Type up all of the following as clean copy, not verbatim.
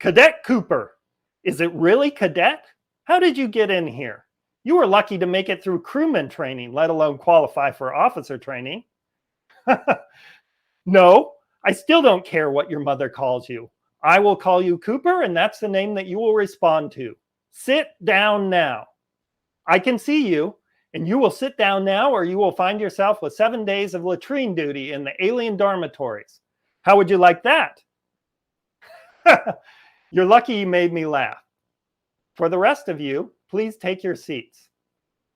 Cadet Cooper. Is it really cadet? How did you get in here? You were lucky to make it through crewman training, let alone qualify for officer training. No, I still don't care what your mother calls you. I will call you Cooper, and that's the name that you will respond to. Sit down now. I can see you, and you will sit down now, or you will find yourself with 7 days of latrine duty in the alien dormitories. How would you like that? You're lucky you made me laugh. For the rest of you, please take your seats.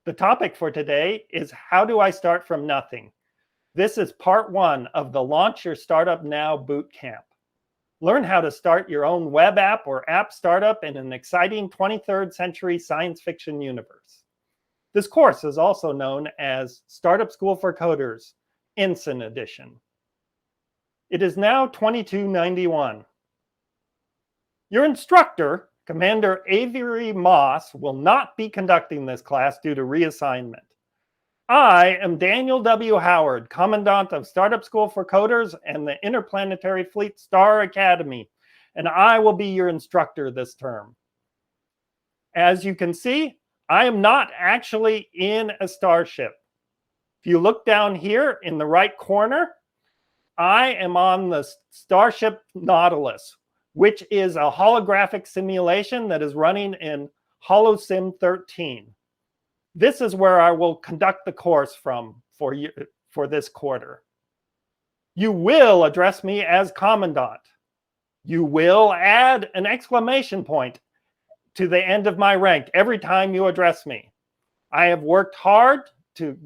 The topic for today is how do I start from nothing? This is part 1 of the Launch Your Startup Now boot camp. Learn how to start your own web app or app startup in an exciting 23rd century science fiction universe. This course is also known as Startup School for Coders, Ensign Edition. It is now $22.91. Your instructor, Commander Avery Moss, will not be conducting this class due to reassignment. I am Daniel W. Howard, Commandant of Startup School for Coders and the Interplanetary Fleet Star Academy, and I will be your instructor this term. As you can see, I am not actually in a starship. If you look down here in the right corner, I am on the Starship Nautilus, which is a holographic simulation that is running in HoloSim 13. This is where I will conduct the course from for this quarter. You will address me as Commandant. You will add an exclamation point to the end of my rank every time you address me. I have worked hard to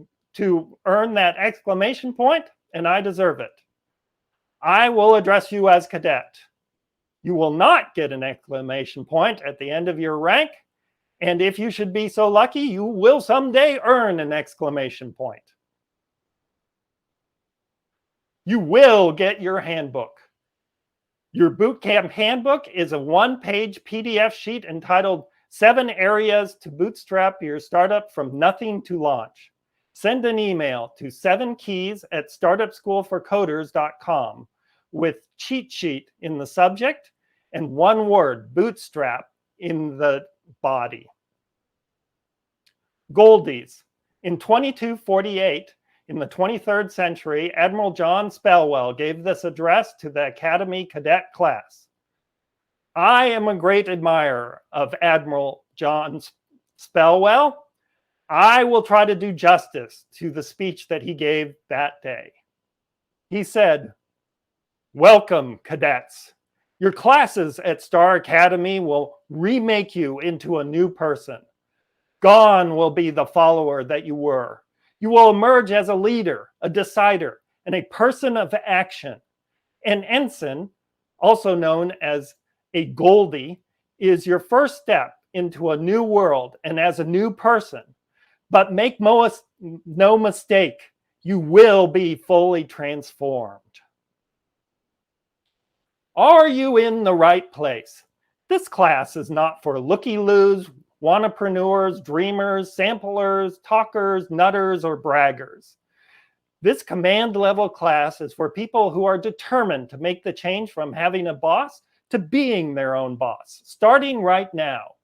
earn that exclamation point, and I deserve it. I will address you as Cadet. You will not get an exclamation point at the end of your rank, and if you should be so lucky, you will someday earn an exclamation point. You will get your handbook. Your bootcamp handbook is a 1-page PDF sheet entitled 7 Areas to Bootstrap Your Startup from Nothing to Launch. Send an email to 7keys@startupschoolforcoders.com with cheat sheet in the subject and 1 word, bootstrap, in the body. Goldies. In 2248, in the 23rd century, Admiral John Spellwell gave this address to the Academy Cadet class. I am a great admirer of Admiral John Spellwell. I will try to do justice to the speech that he gave that day. He said, "Welcome, cadets. Your classes at Star Academy will remake you into a new person. Gone will be the follower that you were. You will emerge as a leader, a decider, and a person of action. An ensign, also known as a Goldie, is your first step into a new world and as a new person. But make no mistake, you will be fully transformed." Are you in the right place? This class is not for looky-loos, wannapreneurs, dreamers, samplers, talkers, nutters, or braggers. This command level class is for people who are determined to make the change from having a boss to being their own boss, starting right now.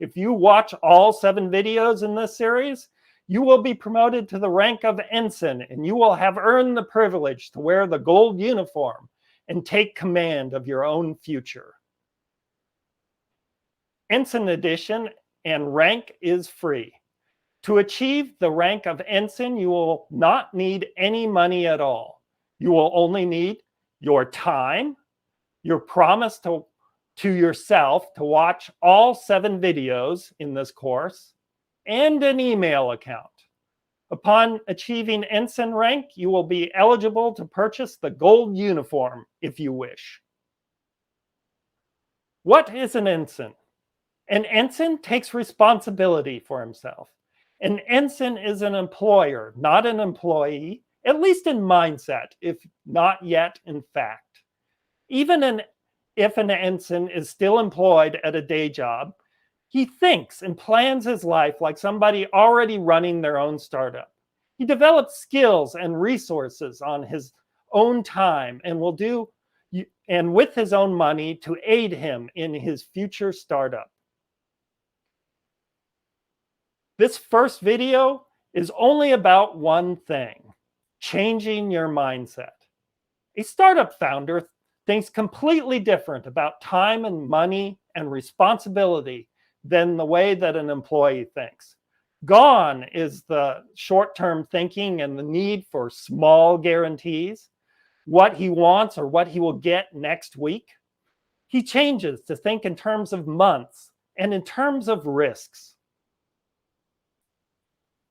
If you watch all 7 videos in this series, you will be promoted to the rank of ensign, and you will have earned the privilege to wear the gold uniform and take command of your own future. Ensign Edition and rank is free. To achieve the rank of ensign, you will not need any money at all. You will only need your time, your promise to yourself to watch all 7 videos in this course, and an email account. Upon achieving ensign rank, you will be eligible to purchase the gold uniform if you wish. What is an ensign? An ensign takes responsibility for himself. An ensign is an employer, not an employee, at least in mindset, if not yet in fact. Even if an ensign is still employed at a day job, he thinks and plans his life like somebody already running their own startup. He develops skills and resources on his own time and will do and with his own money to aid him in his future startup. This first video is only about one thing: changing your mindset. A startup founder thinks completely different about time and money and responsibility than the way that an employee thinks. Gone is the short-term thinking and the need for small guarantees, what he wants or what he will get next week. He changes to think in terms of months and in terms of risks.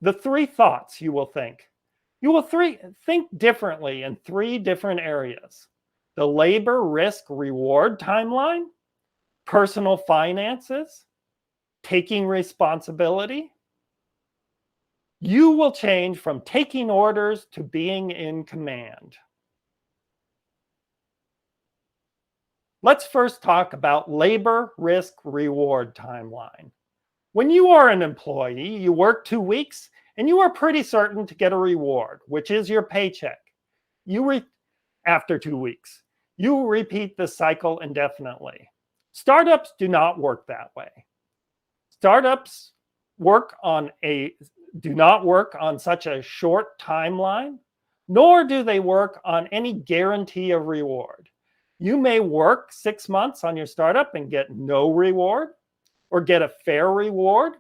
The three thoughts you will think. You will think differently in three different areas: the labor risk reward timeline, personal finances, taking responsibility. You will change from taking orders to being in command. Let's first talk about labor risk reward timeline. When you are an employee, you work 2 weeks and you are pretty certain to get a reward, which is your paycheck. After 2 weeks, you repeat this cycle indefinitely. Startups do not work that way. Startups do not work on such a short timeline, nor do they work on any guarantee of reward. You may work 6 months on your startup and get no reward, or get a fair reward,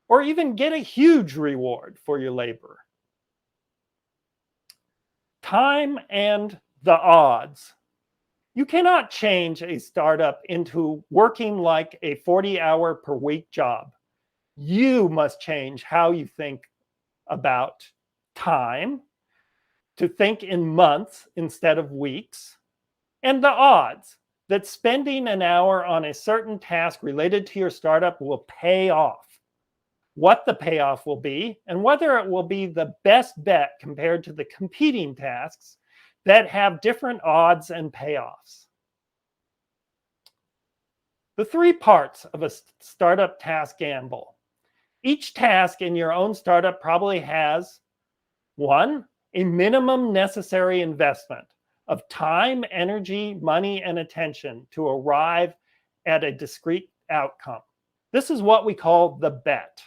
or even get a huge reward for your labor. Time and the odds. You cannot change a startup into working like a 40-hour per week job. You must change how you think about time, to think in months instead of weeks, and the odds that spending an hour on a certain task related to your startup will pay off. What the payoff will be, and whether it will be the best bet compared to the competing tasks that have different odds and payoffs. The three parts of a startup task gamble. Each task in your own startup probably has: 1, a minimum necessary investment of time, energy, money, and attention to arrive at a discrete outcome. This is what we call the bet.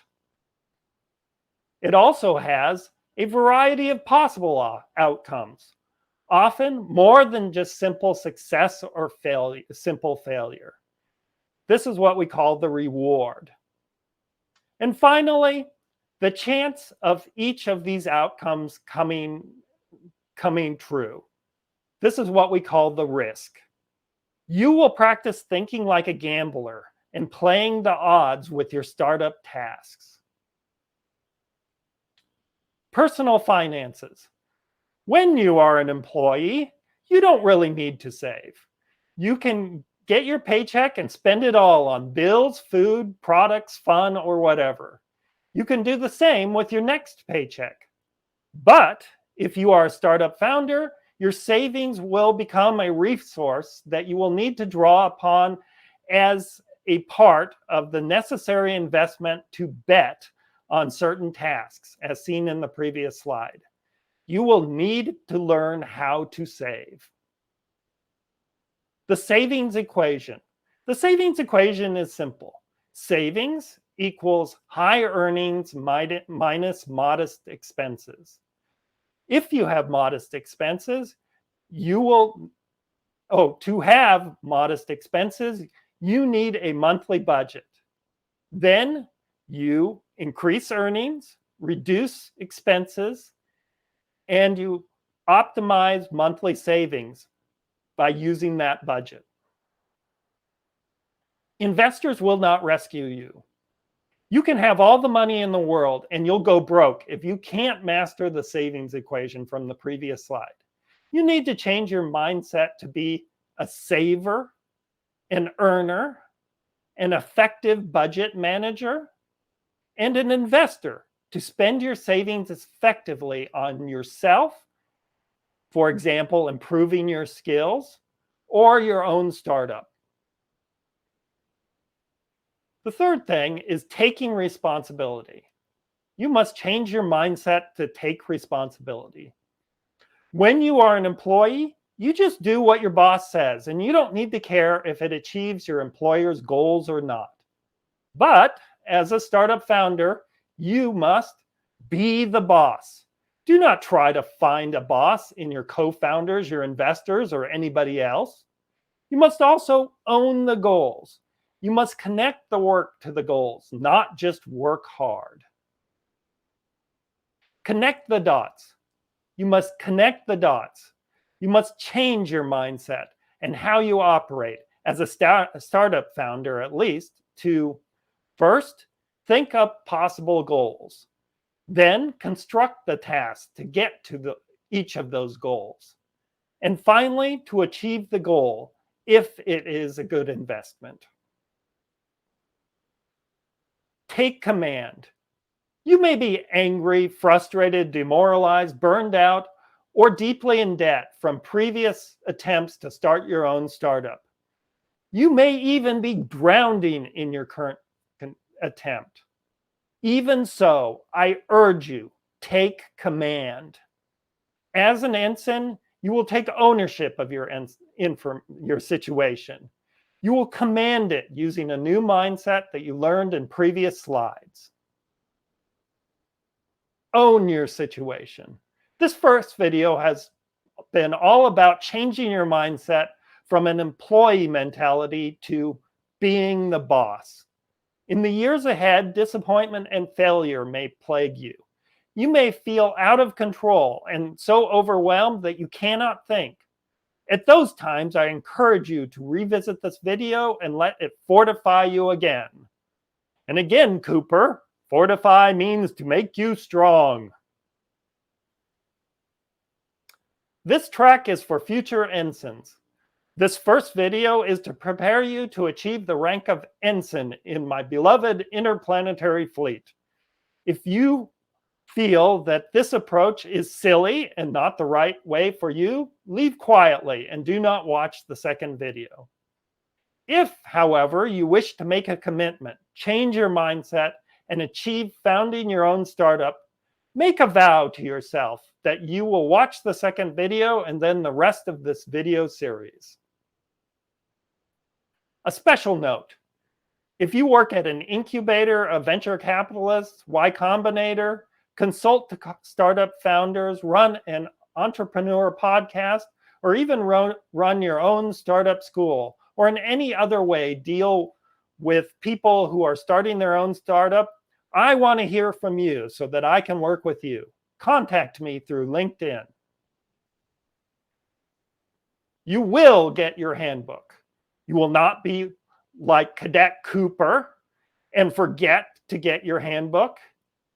It also has a variety of possible outcomes, often more than just simple success or simple failure. This is what we call the reward. And finally, the chance of each of these outcomes coming true. This is what we call the risk. You will practice thinking like a gambler and playing the odds with your startup tasks. Personal finances. When you are an employee, you don't really need to save. You can get your paycheck and spend it all on bills, food, products, fun, or whatever. You can do the same with your next paycheck. But if you are a startup founder, your savings will become a resource that you will need to draw upon as a part of the necessary investment to bet on certain tasks, as seen in the previous slide. You will need to learn how to save. The savings equation. The savings equation is simple. Savings equals high earnings minus modest expenses. If you have modest expenses, to have modest expenses, you need a monthly budget. Then you increase earnings, reduce expenses, and you optimize monthly savings by using that budget. Investors will not rescue you. You can have all the money in the world and you'll go broke if you can't master the savings equation from the previous slide. You need to change your mindset to be a saver, an earner, an effective budget manager, and an investor to spend your savings effectively on yourself, for example, improving your skills, or your own startup. The third thing is taking responsibility. You must change your mindset to take responsibility. When you are an employee, You just do what your boss says, and you don't need to care if it achieves your employer's goals or not. But as a startup founder, you must be the boss. Do not try to find a boss in your co-founders, your investors, or anybody else. You must also own the goals. You must connect the work to the goals, not just work hard. Connect the dots. You must connect the dots. You must change your mindset and how you operate as a startup founder, at least, to first, think up possible goals. Then construct the tasks to get to each of those goals. And finally, to achieve the goal if it is a good investment. Take command. You may be angry, frustrated, demoralized, burned out, or deeply in debt from previous attempts to start your own startup. You may even be drowning in your current attempt. Even so, I urge you, take command. As an ensign, you will take ownership of your situation. You will command it using a new mindset that you learned in previous slides. Own your situation. This first video has been all about changing your mindset from an employee mentality to being the boss. In the years ahead, disappointment and failure may plague you. You may feel out of control and so overwhelmed that you cannot think. At those times, I encourage you to revisit this video and let it fortify you again. And again, Cooper, fortify means to make you strong. This track is for future ensigns. This first video is to prepare you to achieve the rank of ensign in my beloved interplanetary fleet. If you feel that this approach is silly and not the right way for you, leave quietly and do not watch the second video. If, however, you wish to make a commitment, change your mindset, and achieve founding your own startup, make a vow to yourself that you will watch the second video and then the rest of this video series. A special note: if you work at an incubator, a venture capitalist, Y Combinator, consult to startup founders, run an entrepreneur podcast, or even run your own startup school, or in any other way deal with people who are starting their own startup, I want to hear from you so that I can work with you. Contact me through LinkedIn. You will get your handbook. You will not be like Cadet Cooper and forget to get your handbook.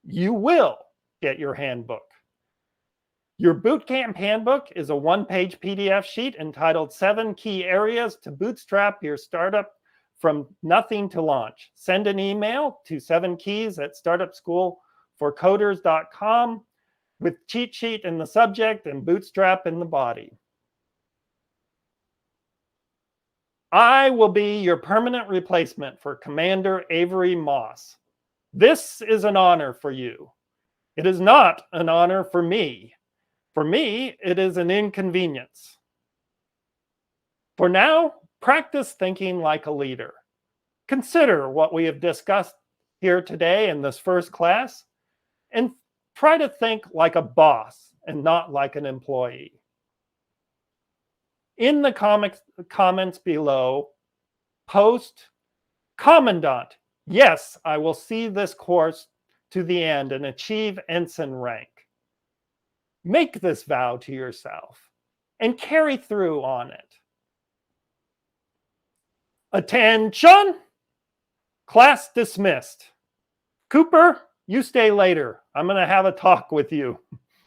You will get your handbook. Your Bootcamp handbook is a one-page PDF sheet entitled 7 Key Areas to Bootstrap Your Startup from Nothing to Launch. Send an email to 7keys@startupschoolforcoders.com with cheat sheet in the subject and bootstrap in the body. I will be your permanent replacement for Commander Avery Moss. This is an honor for you. It is not an honor for me. For me, it is an inconvenience. For now, practice thinking like a leader. Consider what we have discussed here today in this first class, and try to think like a boss and not like an employee. In the comments below, post, Commandant, yes, I will see this course to the end and achieve ensign rank. Make this vow to yourself and carry through on it. Attention! Class dismissed. Cooper, you stay later. I'm going to have a talk with you.